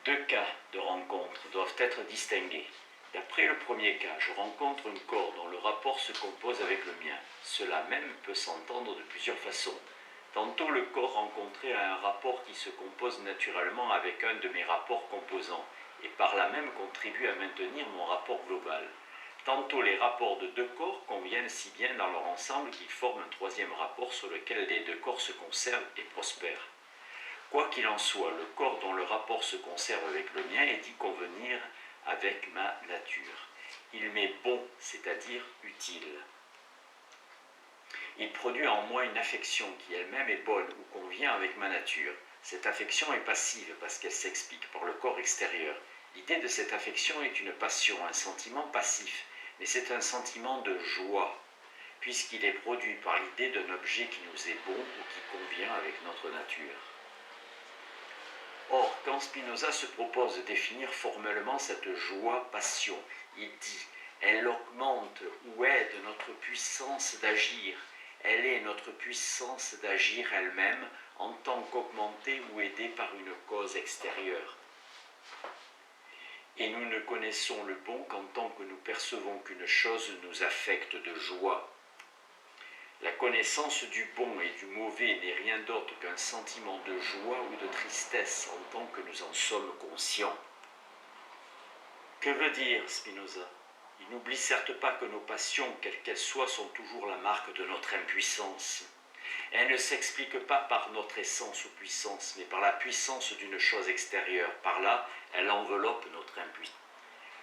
Deux cas de rencontre doivent être distingués. D'après le premier cas, je rencontre un corps dont le rapport se compose avec le mien. Cela même peut s'entendre de plusieurs façons. Tantôt le corps rencontré a un rapport qui se compose naturellement avec un de mes rapports composants, et par là même contribue à maintenir mon rapport global. Tantôt les rapports de deux corps conviennent si bien dans leur ensemble qu'ils forment un troisième rapport sur lequel les deux corps se conservent et prospèrent. Quoi qu'il en soit, le corps dont le rapport se conserve avec le mien est dit convenir avec ma nature. Il m'est bon, c'est-à-dire utile. Il produit en moi une affection qui elle-même est bonne ou convient avec ma nature. Cette affection est passive parce qu'elle s'explique par le corps extérieur. L'idée de cette affection est une passion, un sentiment passif, mais c'est un sentiment de joie, puisqu'il est produit par l'idée d'un objet qui nous est bon ou qui convient avec notre nature. Or, quand Spinoza se propose de définir formellement cette joie-passion, il dit « Elle augmente ou aide notre puissance d'agir. Elle est notre puissance d'agir elle-même en tant qu'augmentée ou aidée par une cause extérieure. Et nous ne connaissons le bon qu'en tant que nous percevons qu'une chose nous affecte de joie. La connaissance du bon et du mauvais n'est rien d'autre qu'un sentiment de joie ou de tristesse en tant que nous en sommes conscients. » Que veut dire Spinoza? Il n'oublie certes pas que nos passions, quelles qu'elles soient, sont toujours la marque de notre impuissance. Elles ne s'expliquent pas par notre essence ou puissance, mais par la puissance d'une chose extérieure. Par là, elles enveloppent notre impuissance.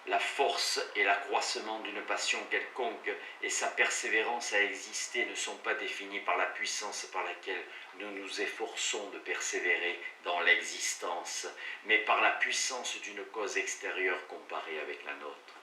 La force et l'accroissement d'une passion quelconque et sa persévérance à exister ne sont pas définis par la puissance par laquelle nous nous efforçons de persévérer dans l'existence, mais par la puissance d'une cause extérieure comparée avec la nôtre.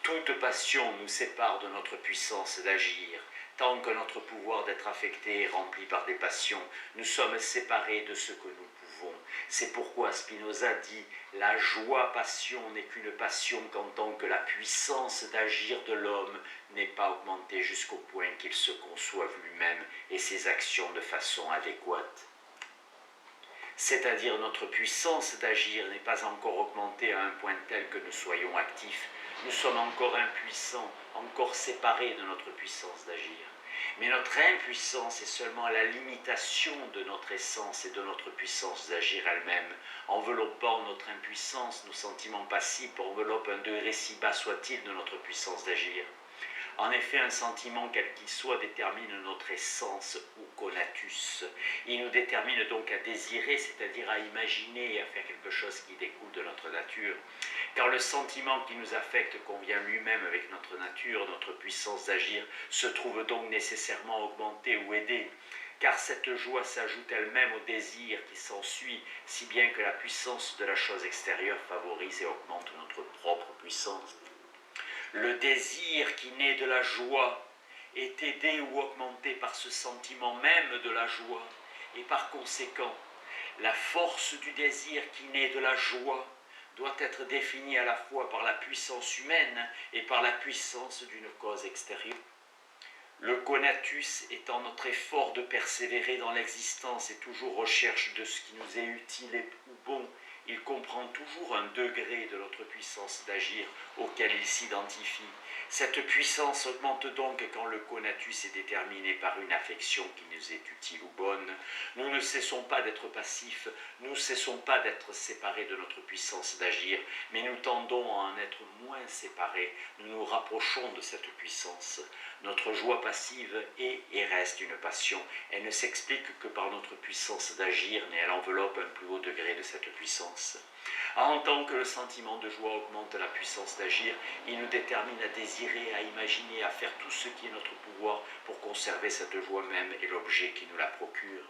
Toute passion nous sépare de notre puissance d'agir. Tant que notre pouvoir d'être affecté est rempli par des passions, nous sommes séparés de ce que nous pouvons. C'est pourquoi Spinoza dit « La joie-passion n'est qu'une passion qu'en tant que la puissance d'agir de l'homme n'est pas augmentée jusqu'au point qu'il se conçoive lui-même et ses actions de façon adéquate. » C'est-à-dire notre puissance d'agir n'est pas encore augmentée à un point tel que nous soyons actifs. Nous sommes encore impuissants, encore séparés de notre puissance d'agir. Mais notre impuissance est seulement la limitation de notre essence et de notre puissance d'agir elle-même. Enveloppant notre impuissance, nos sentiments passifs enveloppent un degré si bas soit-il de notre puissance d'agir. En effet, un sentiment quel qu'il soit détermine notre essence ou conatus. Il nous détermine donc à désirer, c'est-à-dire à imaginer et à faire quelque chose qui découle de notre nature. Car le sentiment qui nous affecte convient lui-même avec notre nature, notre puissance d'agir se trouve donc nécessairement augmentée ou aidée. Car cette joie s'ajoute elle-même au désir qui s'ensuit, si bien que la puissance de la chose extérieure favorise et augmente notre propre puissance. Le désir qui naît de la joie est aidé ou augmenté par ce sentiment même de la joie, et par conséquent, la force du désir qui naît de la joie doit être définie à la fois par la puissance humaine et par la puissance d'une cause extérieure. Le conatus étant notre effort de persévérer dans l'existence et toujours recherche de ce qui nous est utile ou bon, il comprend toujours un degré de notre puissance d'agir auquel il s'identifie. Cette puissance augmente donc quand le conatus est déterminé par une affection qui nous est utile ou bonne. Nous ne cessons pas d'être passifs, nous ne cessons pas d'être séparés de notre puissance d'agir, mais nous tendons à en être moins séparés, nous nous rapprochons de cette puissance. Notre joie passive est et reste une passion. Elle ne s'explique que par notre puissance d'agir, mais elle enveloppe un plus haut degré de cette puissance. En tant que le sentiment de joie augmente la puissance d'agir, il nous détermine à désirer, à imaginer, à faire tout ce qui est notre pouvoir pour conserver cette joie même et l'objet qui nous la procure.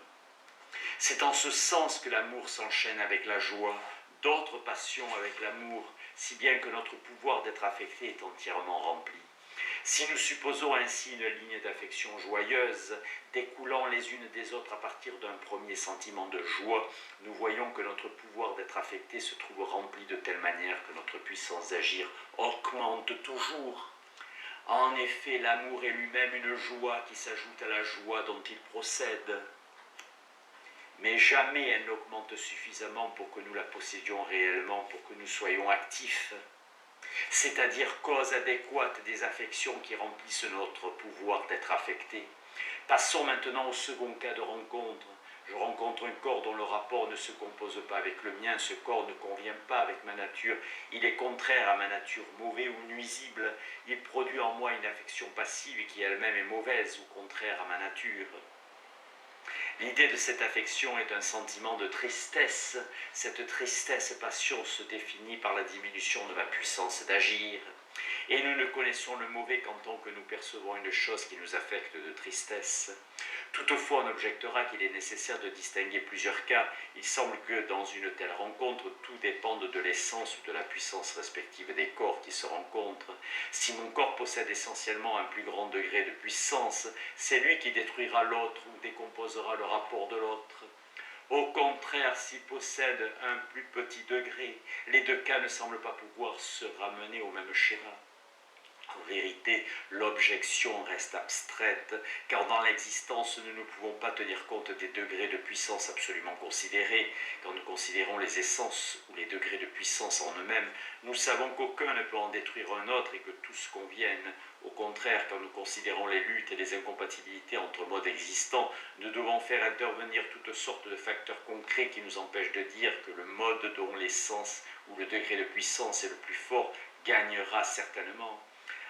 C'est en ce sens que l'amour s'enchaîne avec la joie, d'autres passions avec l'amour, si bien que notre pouvoir d'être affecté est entièrement rempli. Si nous supposons ainsi une ligne d'affection joyeuse, découlant les unes des autres à partir d'un premier sentiment de joie, nous voyons que notre pouvoir d'être affecté se trouve rempli de telle manière que notre puissance d'agir augmente toujours. En effet, l'amour est lui-même une joie qui s'ajoute à la joie dont il procède. mais jamais elle n'augmente suffisamment pour que nous la possédions réellement, pour que nous soyons actifs, c'est-à-dire cause adéquate des affections qui remplissent notre pouvoir d'être affectés. Passons maintenant au second cas de rencontre. Je rencontre un corps dont le rapport ne se compose pas avec le mien, ce corps ne convient pas avec ma nature, il est contraire à ma nature, mauvais ou nuisible, il produit en moi une affection passive qui elle-même est mauvaise ou contraire à ma nature. L'idée de cette affection est un sentiment de tristesse. Cette tristesse-passion se définit par la diminution de ma puissance d'agir. Et nous ne connaissons le mauvais qu'en tant que nous percevons une chose qui nous affecte de tristesse. Toutefois, on objectera qu'il est nécessaire de distinguer plusieurs cas. Il semble que dans une telle rencontre, tout dépende de l'essence ou de la puissance respective des corps qui se rencontrent. Si mon corps possède essentiellement un plus grand degré de puissance, c'est lui qui détruira l'autre ou décomposera le rapport de l'autre. Au contraire, s'il possède un plus petit degré, les deux cas ne semblent pas pouvoir se ramener au même schéma. En vérité, l'objection reste abstraite, car dans l'existence, nous ne pouvons pas tenir compte des degrés de puissance absolument considérés. Quand nous considérons les essences ou les degrés de puissance en eux-mêmes, nous savons qu'aucun ne peut en détruire un autre et que tous conviennent. Au contraire, quand nous considérons les luttes et les incompatibilités entre modes existants, nous devons faire intervenir toutes sortes de facteurs concrets qui nous empêchent de dire que le mode dont l'essence ou le degré de puissance est le plus fort gagnera certainement.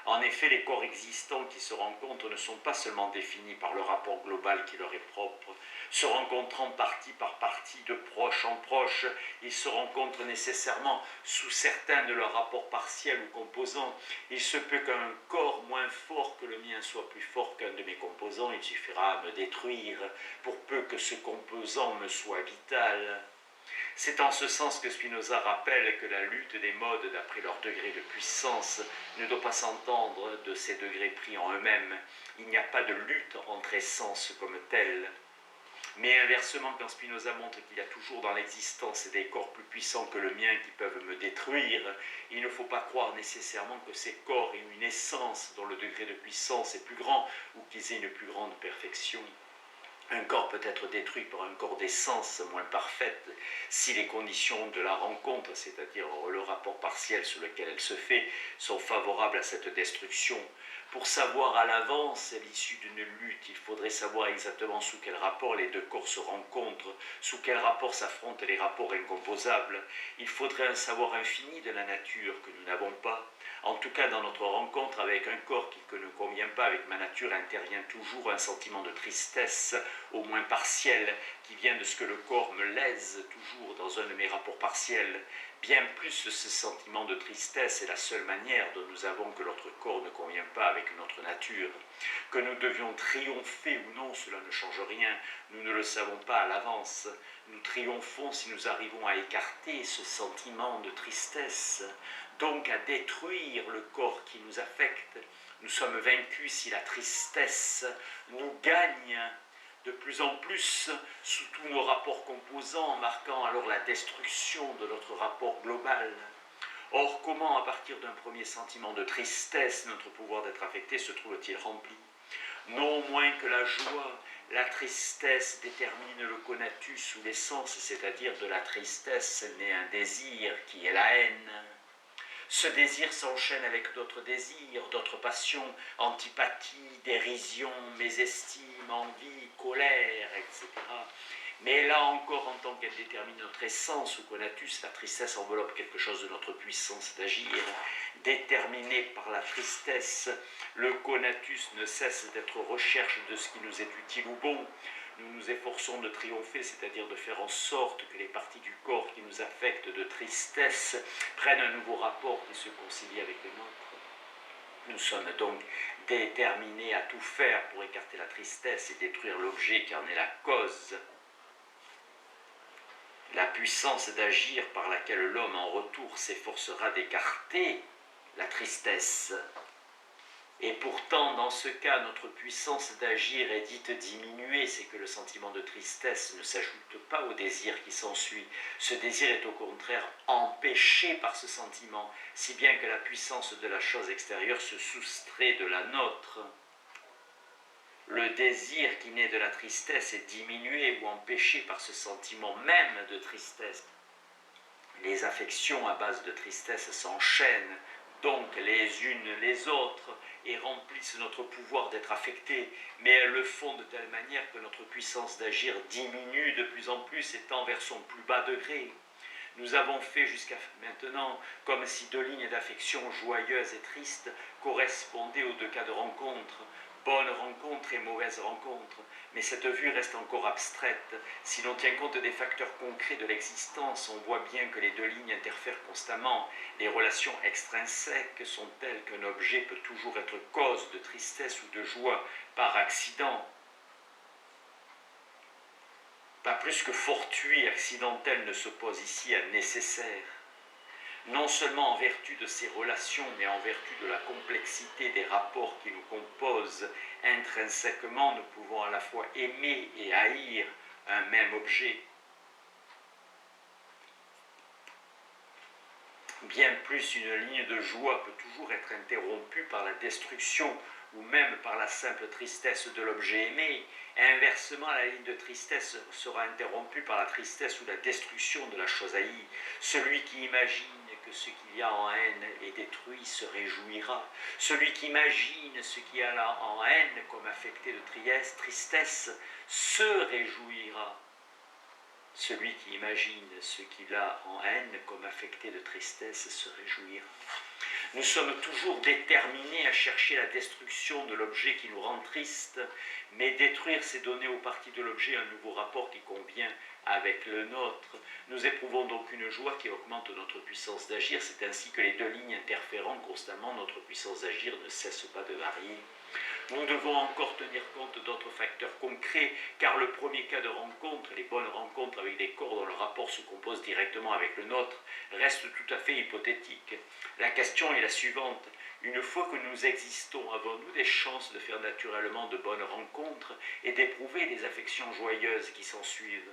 En effet, les corps existants qui se rencontrent ne sont pas seulement définis par le rapport global qui leur est propre. Se rencontrant partie par partie, de proche en proche, ils se rencontrent nécessairement sous certains de leurs rapports partiels ou composants. Il se peut qu'un corps moins fort que le mien soit plus fort qu'un de mes composants, il suffira à me détruire, pour peu que ce composant me soit vital. C'est en ce sens que Spinoza rappelle que la lutte des modes d'après leur degré de puissance ne doit pas s'entendre de ces degrés pris en eux-mêmes. Il n'y a pas de lutte entre essences comme telles. Mais inversement, quand Spinoza montre qu'il y a toujours dans l'existence des corps plus puissants que le mien qui peuvent me détruire, il ne faut pas croire nécessairement que ces corps aient une essence dont le degré de puissance est plus grand ou qu'ils aient une plus grande perfection. Un corps peut être détruit par un corps d'essence moins parfaite si les conditions de la rencontre, c'est-à-dire le rapport partiel sur lequel elle se fait, sont favorables à cette destruction. Pour savoir à l'avance l'issue d'une lutte, il faudrait savoir exactement sous quel rapport les deux corps se rencontrent, sous quel rapport s'affrontent les rapports incomposables. Il faudrait un savoir infini de la nature que nous n'avons pas. En tout cas, dans notre rencontre avec un corps qui ne convient pas avec ma nature, intervient toujours un sentiment de tristesse, au moins partiel, qui vient de ce que le corps me lèse toujours dans un de mes rapports partiels. Bien plus, ce sentiment de tristesse est la seule manière dont nous avons que notre corps ne convient pas avec notre nature. Que nous devions triompher ou non, cela ne change rien, nous ne le savons pas à l'avance. Nous triomphons si nous arrivons à écarter ce sentiment de tristesse, donc à détruire le corps qui nous affecte. Nous sommes vaincus si la tristesse nous gagne de plus en plus sous tous nos rapports composants, marquant alors la destruction de notre rapport global. Or, comment, à partir d'un premier sentiment de tristesse, notre pouvoir d'être affecté se trouve-t-il rempli? Non moins que la joie, la tristesse détermine le conatus ou l'essence, c'est-à-dire de la tristesse naît un désir qui est la haine. Ce désir s'enchaîne avec d'autres désirs, d'autres passions, antipathie, dérision, mésestime, envie, colère, etc. Mais là encore, en tant qu'elle détermine notre essence ou conatus, la tristesse enveloppe quelque chose de notre puissance d'agir. Déterminé par la tristesse, le conatus ne cesse d'être recherche de ce qui nous est utile ou bon. Nous nous efforçons de triompher, c'est-à-dire de faire en sorte que les parties du corps qui nous affectent de tristesse prennent un nouveau rapport qui se concilie avec les nôtres. Nous sommes donc déterminés à tout faire pour écarter la tristesse et détruire l'objet qui en est la cause. La puissance d'agir par laquelle l'homme en retour s'efforcera d'écarter la tristesse. Et pourtant, dans ce cas, notre puissance d'agir est dite diminuée, c'est que le sentiment de tristesse ne s'ajoute pas au désir qui s'ensuit. Ce désir est au contraire empêché par ce sentiment, si bien que la puissance de la chose extérieure se soustrait de la nôtre. le désir qui naît de la tristesse est diminué ou empêché par ce sentiment même de tristesse. Les affections à base de tristesse s'enchaînent donc les unes les autres et remplissent notre pouvoir d'être affectés, mais elles le font de telle manière que notre puissance d'agir diminue de plus en plus et tend vers son plus bas degré. Nous avons fait jusqu'à maintenant comme si deux lignes d'affection joyeuses et tristes correspondaient aux deux cas de rencontre, bonne rencontre et mauvaise rencontre, mais cette vue reste encore abstraite. Si l'on tient compte des facteurs concrets de l'existence, on voit bien que les deux lignes interfèrent constamment. Les relations extrinsèques sont telles qu'un objet peut toujours être cause de tristesse ou de joie par accident. Pas plus que fortuit et accidentel ne s'oppose ici à nécessaire. Non seulement en vertu de ces relations, mais en vertu de la complexité des rapports qui nous composent, intrinsèquement, nous pouvons à la fois aimer et haïr un même objet. Bien plus, une ligne de joie peut toujours être interrompue par la destruction ou même par la simple tristesse de l'objet aimé. Inversement, la ligne de tristesse sera interrompue par la tristesse ou la destruction de la chose haïe. Celui qui imagine que ce qu'il y a en haine est détruit se réjouira. Celui qui imagine ce qu'il y a là en haine comme affecté de tristesse se réjouira. Celui qui imagine ce qu'il a en haine comme affecté de tristesse se réjouira. Nous sommes toujours déterminés à chercher la destruction de l'objet qui nous rend triste, mais détruire, c'est donner aux parties de l'objet un nouveau rapport qui convient avec le nôtre. Nous éprouvons donc une joie qui augmente notre puissance d'agir. C'est ainsi que les deux lignes interférant constamment, notre puissance d'agir ne cesse pas de varier. Nous devons encore tenir compte d'autres facteurs concrets, car le premier cas de rencontre, les bonnes rencontres avec des corps dont le rapport se compose directement avec le nôtre, reste tout à fait hypothétique. La question est la suivante. Une fois que nous existons, avons-nous des chances de faire naturellement de bonnes rencontres et d'éprouver les affections joyeuses qui s'ensuivent ?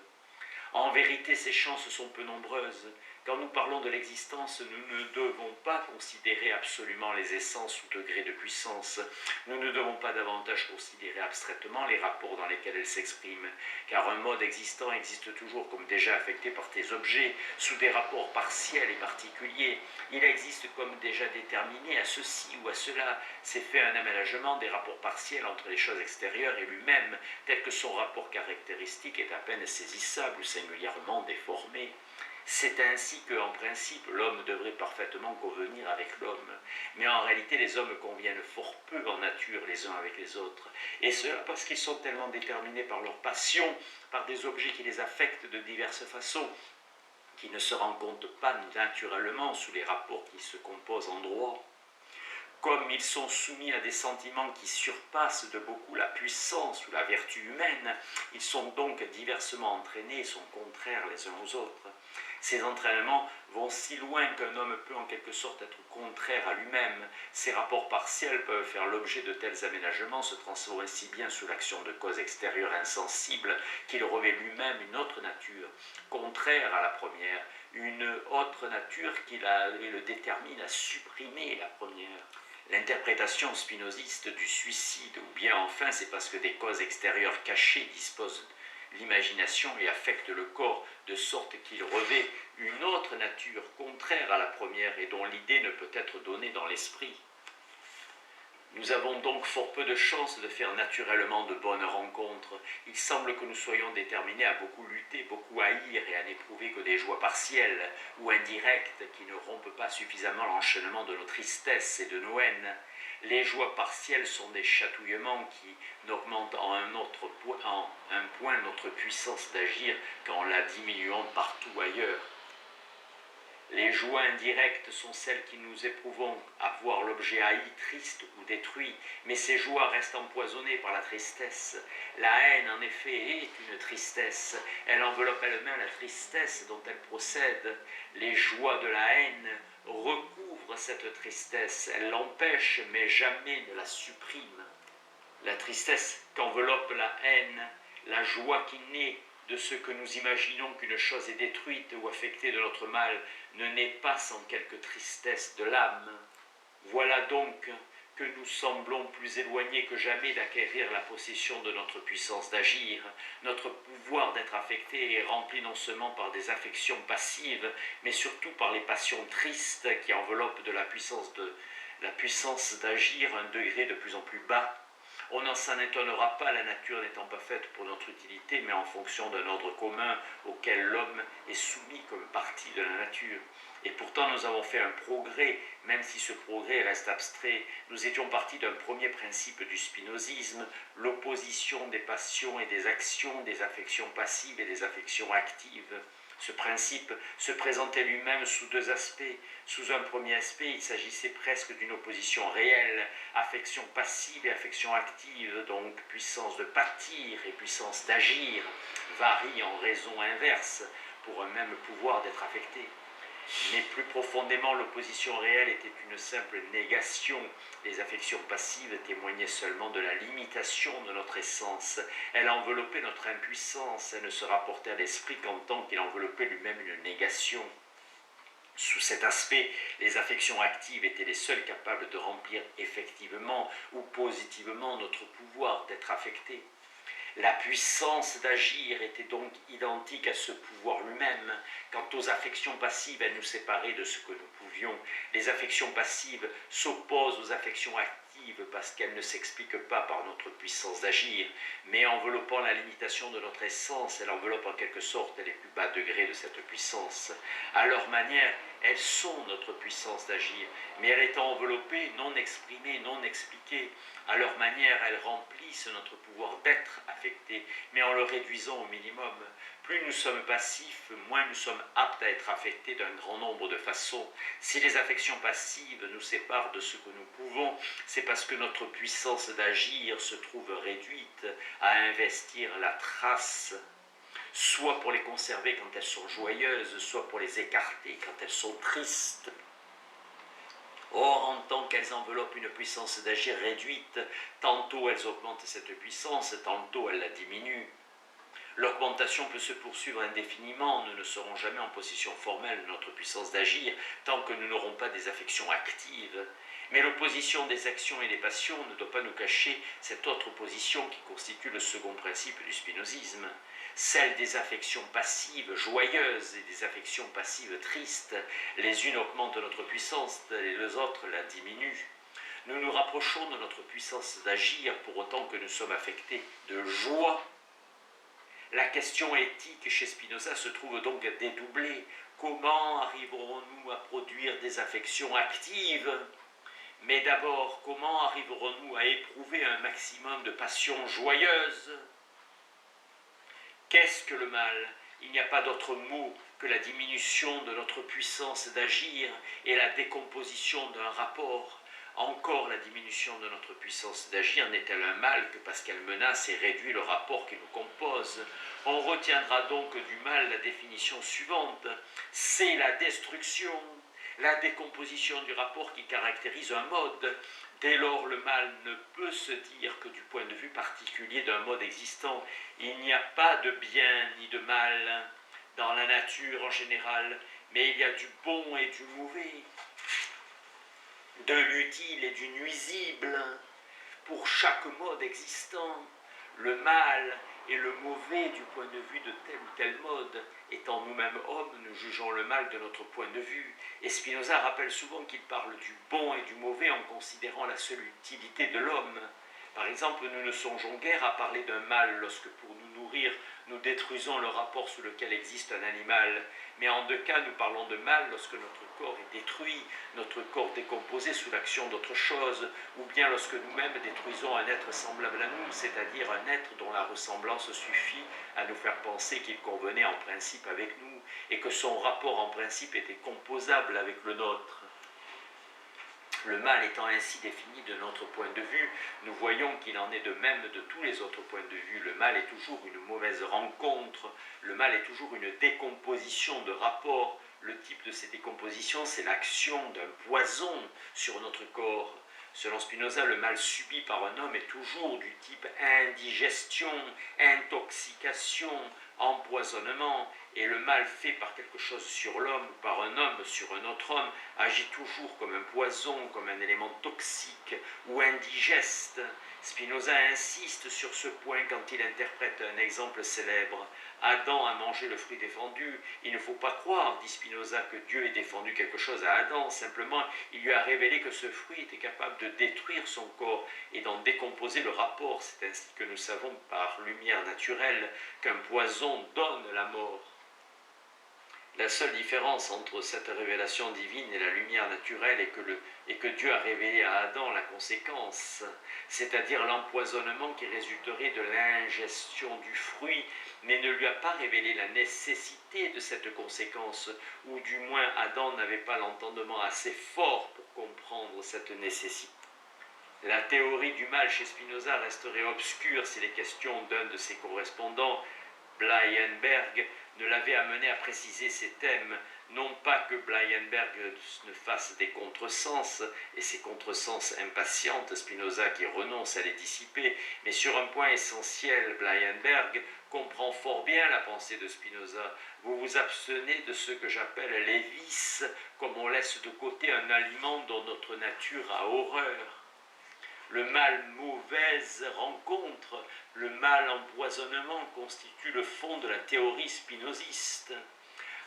En vérité, ces chances sont peu nombreuses. Quand nous parlons de l'existence, nous ne devons pas considérer absolument les essences ou degrés de puissance. Nous ne devons pas davantage considérer abstraitement les rapports dans lesquels elle s'exprime, car un mode existant existe toujours comme déjà affecté par des objets, sous des rapports partiels et particuliers. Il existe comme déjà déterminé à ceci ou à cela. C'est fait un aménagement des rapports partiels entre les choses extérieures et lui-même, tel que son rapport caractéristique est à peine saisissable ou singulièrement déformé. C'est ainsi qu'en principe, l'homme devrait parfaitement convenir avec l'homme. Mais en réalité, les hommes conviennent fort peu en nature les uns avec les autres. Et cela parce qu'ils sont tellement déterminés par leur passion, par des objets qui les affectent de diverses façons, qui ne se rencontrent pas naturellement sous les rapports qui se composent en droit. Comme ils sont soumis à des sentiments qui surpassent de beaucoup la puissance ou la vertu humaine, ils sont donc diversement entraînés et sont contraires les uns aux autres. Ces entraînements vont si loin qu'un homme peut en quelque sorte être contraire à lui-même. Ces rapports partiels peuvent faire l'objet de tels aménagements, se transformer si bien sous l'action de causes extérieures insensibles qu'il revêt lui-même une autre nature, contraire à la première, une autre nature qui le détermine à supprimer la première. L'interprétation spinoziste du suicide, ou bien enfin c'est parce que des causes extérieures cachées disposent l'imagination et affectent le corps de sorte qu'il revêt une autre nature contraire à la première et dont l'idée ne peut être donnée dans l'esprit. Nous avons donc fort peu de chances de faire naturellement de bonnes rencontres. Il semble que nous soyons déterminés à beaucoup lutter, beaucoup haïr et à n'éprouver que des joies partielles ou indirectes qui ne rompent pas suffisamment l'enchaînement de nos tristesses et de nos haines. Les joies partielles sont des chatouillements qui n'augmentent en un point notre puissance d'agir qu'en la diminuant partout ailleurs. Les joies indirectes sont celles qui nous éprouvons à voir l'objet haï, triste ou détruit, mais ces joies restent empoisonnées par la tristesse. La haine, en effet, est une tristesse. Elle enveloppe elle-même la tristesse dont elle procède. Les joies de la haine recouvrent cette tristesse. Elle l'empêche, mais jamais ne la supprime. La tristesse qu'enveloppe la haine, la joie qui naît de ce que nous imaginons qu'une chose est détruite ou affectée de notre mal, ne naît pas sans quelque tristesse de l'âme. Voilà donc que nous semblons plus éloignés que jamais d'acquérir la possession de notre puissance d'agir. Notre pouvoir d'être affecté est rempli non seulement par des affections passives, mais surtout par les passions tristes qui enveloppent de la puissance d'agir un degré de plus en plus bas. On n'en s'en étonnera pas, la nature n'étant pas faite pour notre utilité, mais en fonction d'un ordre commun auquel l'homme est soumis comme partie de la nature. Et pourtant nous avons fait un progrès, même si ce progrès reste abstrait. Nous étions partis d'un premier principe du spinozisme, l'opposition des passions et des actions, des affections passives et des affections actives. Ce principe se présentait lui-même sous deux aspects. Sous un premier aspect, il s'agissait presque d'une opposition réelle, affection passive et affection active, donc puissance de pâtir et puissance d'agir, varient en raison inverse pour un même pouvoir d'être affecté. Mais plus profondément, l'opposition réelle était une simple négation. Les affections passives témoignaient seulement de la limitation de notre essence. Elle enveloppait notre impuissance, elle ne se rapportait à l'esprit qu'en tant qu'il enveloppait lui-même une négation. Sous cet aspect, les affections actives étaient les seules capables de remplir effectivement ou positivement notre pouvoir d'être affecté. La puissance d'agir était donc identique à ce pouvoir lui-même. Quant aux affections passives, elles nous séparaient de ce que nous pouvions. Les affections passives s'opposent aux affections actives parce qu'elles ne s'expliquent pas par notre puissance d'agir, mais enveloppant la limitation de notre essence, elles enveloppent en quelque sorte les plus bas degrés de cette puissance. À leur manière, elles sont notre puissance d'agir, mais elles étant enveloppées, non exprimées, non expliquées, à leur manière, elles remplissent notre pouvoir d'être affecté, mais en le réduisant au minimum. Plus nous sommes passifs, moins nous sommes aptes à être affectés d'un grand nombre de façons. Si les affections passives nous séparent de ce que nous pouvons, c'est parce que notre puissance d'agir se trouve réduite à investir la trace, soit pour les conserver quand elles sont joyeuses, soit pour les écarter quand elles sont tristes. Or, en tant qu'elles enveloppent une puissance d'agir réduite, tantôt elles augmentent cette puissance, tantôt elles la diminuent. L'augmentation peut se poursuivre indéfiniment, nous ne serons jamais en possession formelle de notre puissance d'agir tant que nous n'aurons pas des affections actives. Mais l'opposition des actions et des passions ne doit pas nous cacher cette autre opposition qui constitue le second principe du spinozisme, celle des affections passives joyeuses et des affections passives tristes. Les unes augmentent notre puissance et les autres la diminuent. Nous nous rapprochons de notre puissance d'agir pour autant que nous sommes affectés de joie. La question éthique chez Spinoza se trouve donc dédoublée. Comment arriverons-nous à produire des affections actives ? Mais d'abord, comment arriverons-nous à éprouver un maximum de passions joyeuses ? Qu'est-ce que le mal ? Il n'y a pas d'autre mot que la diminution de notre puissance d'agir et la décomposition d'un rapport. Encore la diminution de notre puissance d'agir n'est-elle un mal que parce qu'elle menace et réduit le rapport qui nous compose. On retiendra donc du mal la définition suivante. C'est la destruction, la décomposition du rapport qui caractérise un mode. Dès lors, le mal ne peut se dire que du point de vue particulier d'un mode existant. Il n'y a pas de bien ni de mal dans la nature en général, mais il y a du bon et du mauvais, de l'utile et du nuisible. Pour chaque mode existant, le mal et le mauvais du point de vue de tel ou tel mode. Étant nous-mêmes hommes, nous jugeons le mal de notre point de vue. Et Spinoza rappelle souvent qu'il parle du bon et du mauvais en considérant la seule utilité de l'homme. Par exemple, nous ne songeons guère à parler d'un mal lorsque pour nous nourrir, nous détruisons le rapport sous lequel existe un animal. Mais en deux cas, nous parlons de mal lorsque notre corps est détruit, notre corps décomposé sous l'action d'autre chose, ou bien lorsque nous-mêmes détruisons un être semblable à nous, c'est-à-dire un être dont la ressemblance suffit à nous faire penser qu'il convenait en principe avec nous, et que son rapport en principe était composable avec le nôtre. Le mal étant ainsi défini de notre point de vue, nous voyons qu'il en est de même de tous les autres points de vue. Le mal est toujours une mauvaise rencontre, le mal est toujours une décomposition de rapport. Le type de ces décompositions, c'est l'action d'un poison sur notre corps. Selon Spinoza, le mal subi par un homme est toujours du type indigestion, intoxication, empoisonnement, et le mal fait par quelque chose sur l'homme ou par un homme sur un autre homme agit toujours comme un poison, comme un élément toxique ou indigeste. Spinoza insiste sur ce point quand il interprète un exemple célèbre. Adam a mangé le fruit défendu. Il ne faut pas croire, dit Spinoza, que Dieu ait défendu quelque chose à Adam. Simplement, il lui a révélé que ce fruit était capable de détruire son corps et d'en décomposer le rapport. C'est ainsi que nous savons par lumière naturelle qu'un poison donne la mort. La seule différence entre cette révélation divine et la lumière naturelle est que Dieu a révélé à Adam la conséquence, c'est-à-dire l'empoisonnement qui résulterait de l'ingestion du fruit, mais ne lui a pas révélé la nécessité de cette conséquence, ou du moins Adam n'avait pas l'entendement assez fort pour comprendre cette nécessité. La théorie du mal chez Spinoza resterait obscure si les questions d'un de ses correspondants, Bleienberg, ne l'avait amené à préciser ces thèmes, non pas que Bleienberg ne fasse des contresens, et ces contresens impatientent Spinoza qui renonce à les dissiper, mais sur un point essentiel, Bleienberg comprend fort bien la pensée de Spinoza. Vous vous abstenez de ce que j'appelle les vices, comme on laisse de côté un aliment dont notre nature a horreur. Le mal mauvaise rencontre, le mal empoisonnement constitue le fond de la théorie spinoziste.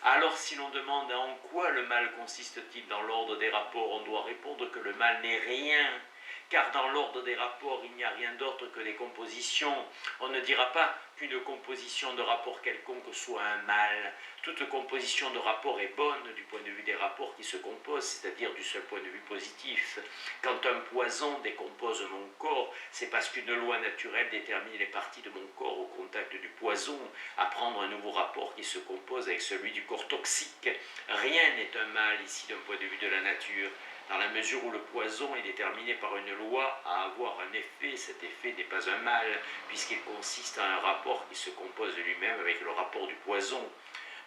Alors si l'on demande en quoi le mal consiste-t-il dans l'ordre des rapports, on doit répondre que le mal n'est rien, car dans l'ordre des rapports, il n'y a rien d'autre que des compositions. On ne dira pas qu'une composition de rapport quelconque soit un mal. Toute composition de rapport est bonne du point de vue des rapports qui se composent, c'est-à-dire du seul point de vue positif. Quand un poison décompose mon corps, c'est parce qu'une loi naturelle détermine les parties de mon corps au contact du poison à prendre un nouveau rapport qui se compose avec celui du corps toxique. Rien n'est un mal ici d'un point de vue de la nature. Dans la mesure où le poison est déterminé par une loi à avoir un effet, cet effet n'est pas un mal, puisqu'il consiste à un rapport qui se compose de lui-même avec le rapport du poison.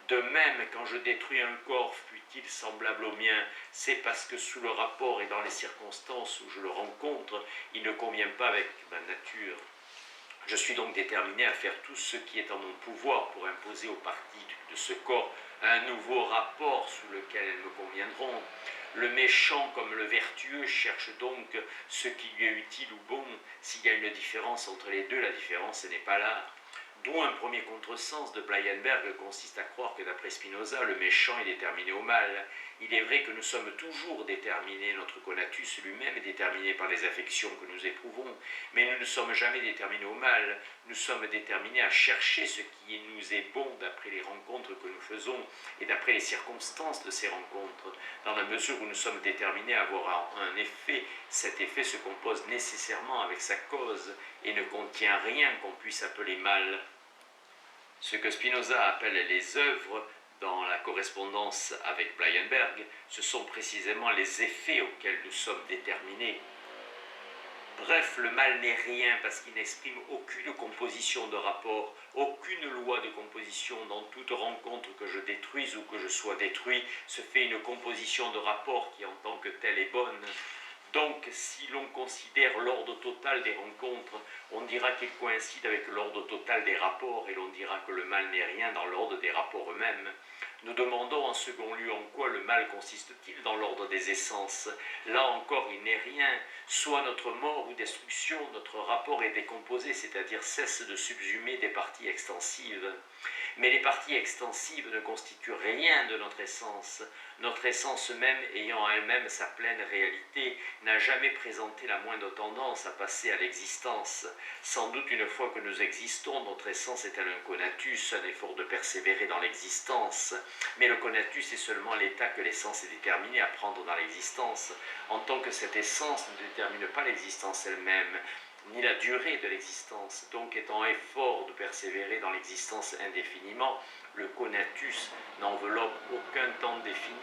De même, quand je détruis un corps, fût-il semblable au mien, c'est parce que sous le rapport et dans les circonstances où je le rencontre, il ne convient pas avec ma nature. Je suis donc déterminé à faire tout ce qui est en mon pouvoir pour imposer aux parties de ce corps un nouveau rapport sous lequel elles me conviendront. Le méchant comme le vertueux cherche donc ce qui lui est utile ou bon. S'il y a une différence entre les deux, la différence n'est pas là. D'où un premier contresens de Bleienberg consiste à croire que d'après Spinoza, le méchant est déterminé au mal. Il est vrai que nous sommes toujours déterminés, notre conatus lui-même est déterminé par les affections que nous éprouvons, mais nous ne sommes jamais déterminés au mal. Nous sommes déterminés à chercher ce qui nous est bon d'après les rencontres que nous faisons et d'après les circonstances de ces rencontres. Dans la mesure où nous sommes déterminés à avoir un effet, cet effet se compose nécessairement avec sa cause et ne contient rien qu'on puisse appeler mal. Ce que Spinoza appelle les œuvres dans la correspondance avec Bleienberg, ce sont précisément les effets auxquels nous sommes déterminés. Bref, le mal n'est rien parce qu'il n'exprime aucune composition de rapport, aucune loi de composition. Dans toute rencontre que je détruise ou que je sois détruit, se fait une composition de rapport qui en tant que telle est bonne. Donc, si l'on considère l'ordre total des rencontres, on dira qu'il coïncide avec l'ordre total des rapports et l'on dira que le mal n'est rien dans l'ordre des rapports eux-mêmes. Nous demandons en second lieu en quoi le mal consiste-t-il dans l'ordre des essences. Là encore, il n'est rien. Soit notre mort ou destruction, notre rapport est décomposé, c'est-à-dire cesse de subsumer des parties extensives. Mais les parties extensives ne constituent rien de notre essence. Notre essence même, ayant en elle-même sa pleine réalité, n'a jamais présenté la moindre tendance à passer à l'existence. Sans doute une fois que nous existons, notre essence est un conatus, un effort de persévérer dans l'existence. Mais le conatus est seulement l'état que l'essence est déterminée à prendre dans l'existence, en tant que cette essence ne détermine pas l'existence elle-même, ni la durée de l'existence. Donc étant effort de persévérer dans l'existence indéfiniment, le conatus n'enveloppe aucun temps défini.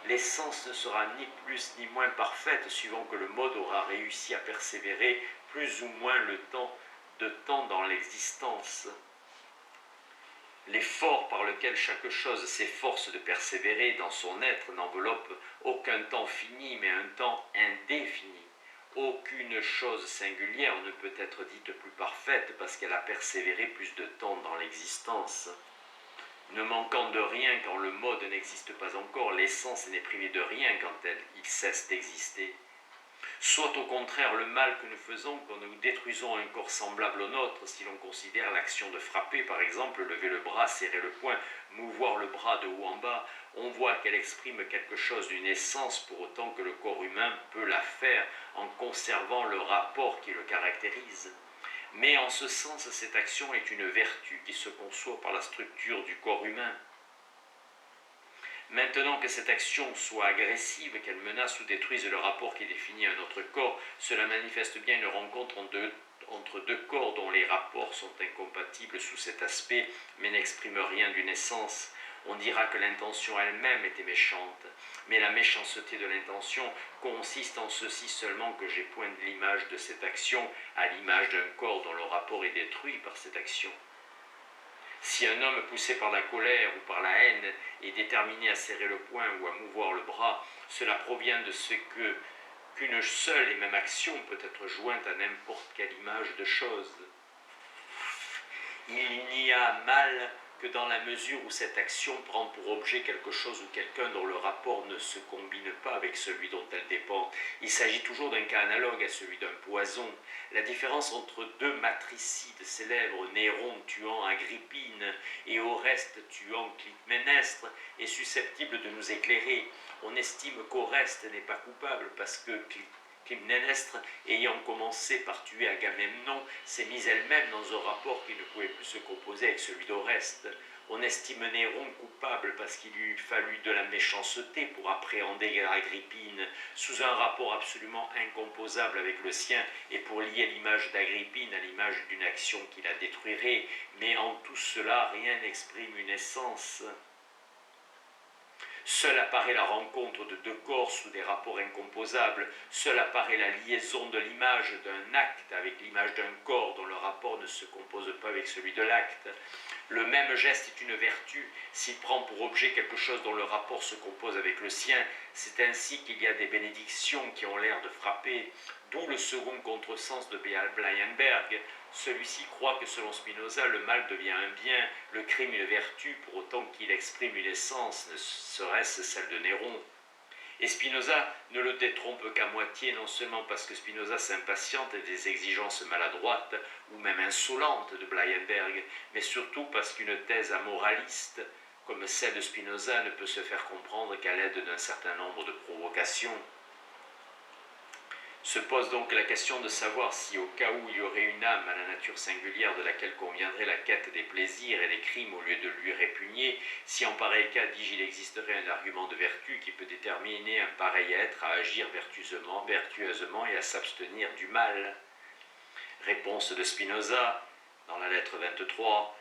L'essence ne sera ni plus ni moins parfaite suivant que le mode aura réussi à persévérer plus ou moins de temps dans l'existence. L'effort par lequel chaque chose s'efforce de persévérer dans son être n'enveloppe aucun temps fini, mais un temps indéfini. Aucune chose singulière ne peut être dite plus parfaite parce qu'elle a persévéré plus de temps dans l'existence. Ne manquant de rien quand le mode n'existe pas encore, l'essence n'est privée de rien quand il cesse d'exister. Soit au contraire le mal que nous faisons quand nous détruisons un corps semblable au nôtre, si l'on considère l'action de frapper, par exemple, lever le bras, serrer le poing, mouvoir le bras de haut en bas, on voit qu'elle exprime quelque chose d'une essence pour autant que le corps humain peut la faire en conservant le rapport qui le caractérise. Mais en ce sens, cette action est une vertu qui se conçoit par la structure du corps humain. Maintenant que cette action soit agressive, qu'elle menace ou détruise le rapport qui définit un autre corps, cela manifeste bien une rencontre entre deux corps dont les rapports sont incompatibles sous cet aspect, mais n'expriment rien d'une essence. On dira que l'intention elle-même était méchante, mais la méchanceté de l'intention consiste en ceci seulement que j'ai pointé l'image de cette action à l'image d'un corps dont le rapport est détruit par cette action. Si un homme poussé par la colère ou par la haine est déterminé à serrer le poing ou à mouvoir le bras, cela provient de ce qu'une seule et même action peut être jointe à n'importe quelle image de chose. Il n'y a mal que dans la mesure où cette action prend pour objet quelque chose ou quelqu'un dont le rapport ne se combine pas avec celui dont elle dépend. Il s'agit toujours d'un cas analogue à celui d'un poison. La différence entre deux matricides célèbres, Néron tuant Agrippine et Oreste tuant Clytemnestre, est susceptible de nous éclairer. On estime qu'Oreste n'est pas coupable parce que Clytemnestre, ayant commencé par tuer Agamemnon, s'est mise elle-même dans un rapport qui ne pouvait plus se composer avec celui d'Oreste. On estime Néron coupable parce qu'il lui fallut de la méchanceté pour appréhender Agrippine sous un rapport absolument incomposable avec le sien et pour lier l'image d'Agrippine à l'image d'une action qui la détruirait, mais en tout cela rien n'exprime une essence. Seule apparaît la rencontre de deux corps sous des rapports incomposables, seule apparaît la liaison de l'image d'un acte avec l'image d'un corps dont le rapport ne se compose pas avec celui de l'acte. Le même geste est une vertu s'il prend pour objet quelque chose dont le rapport se compose avec le sien. C'est ainsi qu'il y a des bénédictions qui ont l'air de frapper, d'où le second contresens de Blyenberg. Celui-ci croit que selon Spinoza, le mal devient un bien, le crime une vertu, pour autant qu'il exprime une essence, ne serait-ce celle de Néron. Et Spinoza ne le détrompe qu'à moitié, non seulement parce que Spinoza s'impatiente des exigences maladroites ou même insolentes de Blyenberg, mais surtout parce qu'une thèse amoraliste, comme celle de Spinoza, ne peut se faire comprendre qu'à l'aide d'un certain nombre de provocations. Se pose donc la question de savoir si, au cas où il y aurait une âme à la nature singulière de laquelle conviendrait la quête des plaisirs et des crimes au lieu de lui répugner, si en pareil cas, dis-je, il existerait un argument de vertu qui peut déterminer un pareil être à agir vertueusement et à s'abstenir du mal. Réponse de Spinoza, dans la lettre 23,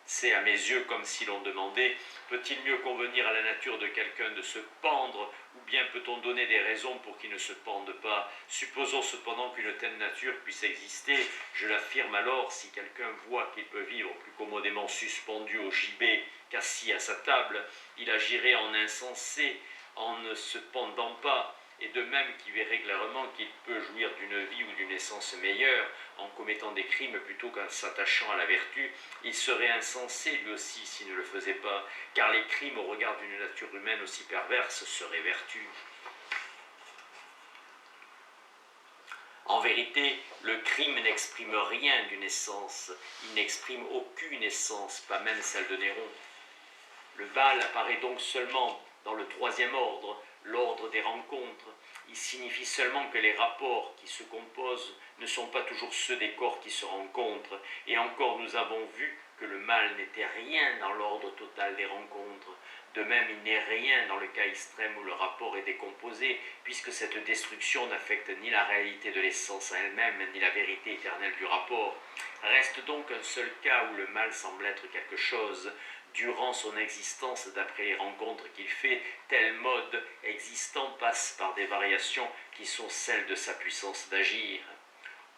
c'est à mes yeux comme si l'on demandait « Peut-il mieux convenir à la nature de quelqu'un de se pendre, ou bien peut-on donner des raisons pour qu'il ne se pende pas? Supposons cependant qu'une telle nature puisse exister. Je l'affirme alors, si quelqu'un voit qu'il peut vivre plus commodément suspendu au gibet qu'assis à sa table, il agirait en insensé en ne se pendant pas. Et de même qu'il verrait clairement qu'il peut jouir d'une vie ou d'une essence meilleure en commettant des crimes plutôt qu'en s'attachant à la vertu, il serait insensé lui aussi s'il ne le faisait pas, car les crimes au regard d'une nature humaine aussi perverse seraient vertus. En vérité, le crime n'exprime rien d'une essence, il n'exprime aucune essence, pas même celle de Néron. Le mal apparaît donc seulement dans le troisième ordre, l'ordre des rencontres. Il signifie seulement que les rapports qui se composent ne sont pas toujours ceux des corps qui se rencontrent. Et encore, nous avons vu que le mal n'était rien dans l'ordre total des rencontres. De même, il n'est rien dans le cas extrême où le rapport est décomposé, puisque cette destruction n'affecte ni la réalité de l'essence à elle-même, ni la vérité éternelle du rapport. Reste donc un seul cas où le mal semble être quelque chose. Durant son existence, d'après les rencontres qu'il fait, tel mode existant passe par des variations qui sont celles de sa puissance d'agir.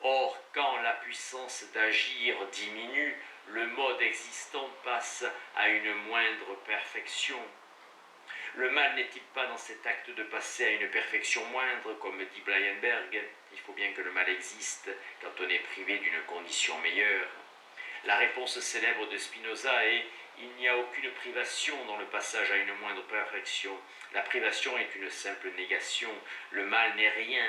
Or, quand la puissance d'agir diminue, le mode existant passe à une moindre perfection. Le mal n'est-il pas dans cet acte de passer à une perfection moindre, comme dit Blyenberg? Il faut bien que le mal existe quand on est privé d'une condition meilleure. La réponse célèbre de Spinoza est Il n'y a aucune privation dans le passage à une moindre perfection. La privation est une simple négation. Le mal n'est rien,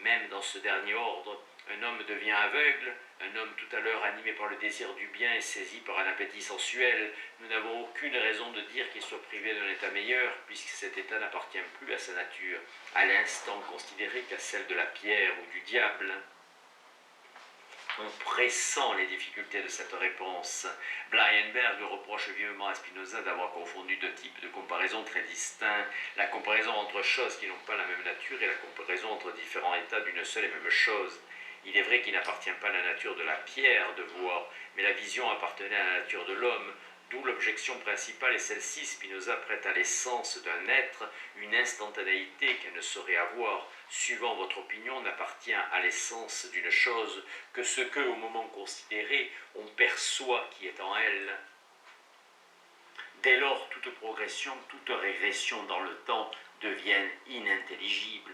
même dans ce dernier ordre. Un homme devient aveugle, un homme tout à l'heure animé par le désir du bien et saisi par un appétit sensuel. Nous n'avons aucune raison de dire qu'il soit privé d'un état meilleur, puisque cet état n'appartient plus à sa nature, à l'instant considéré qu'à celle de la pierre ou du diable. On pressent les difficultés de cette réponse. Blyenberg reproche vivement à Spinoza d'avoir confondu deux types de comparaisons très distincts, la comparaison entre choses qui n'ont pas la même nature et la comparaison entre différents états d'une seule et même chose. Il est vrai qu'il n'appartient pas à la nature de la pierre de voir, mais la vision appartenait à la nature de l'homme, d'où l'objection principale est celle-ci. Spinoza prête à l'essence d'un être une instantanéité qu'elle ne saurait avoir. Suivant votre opinion, n'appartient à l'essence d'une chose que ce que, au moment considéré, on perçoit qui est en elle. Dès lors, toute progression, toute régression dans le temps deviennent inintelligibles.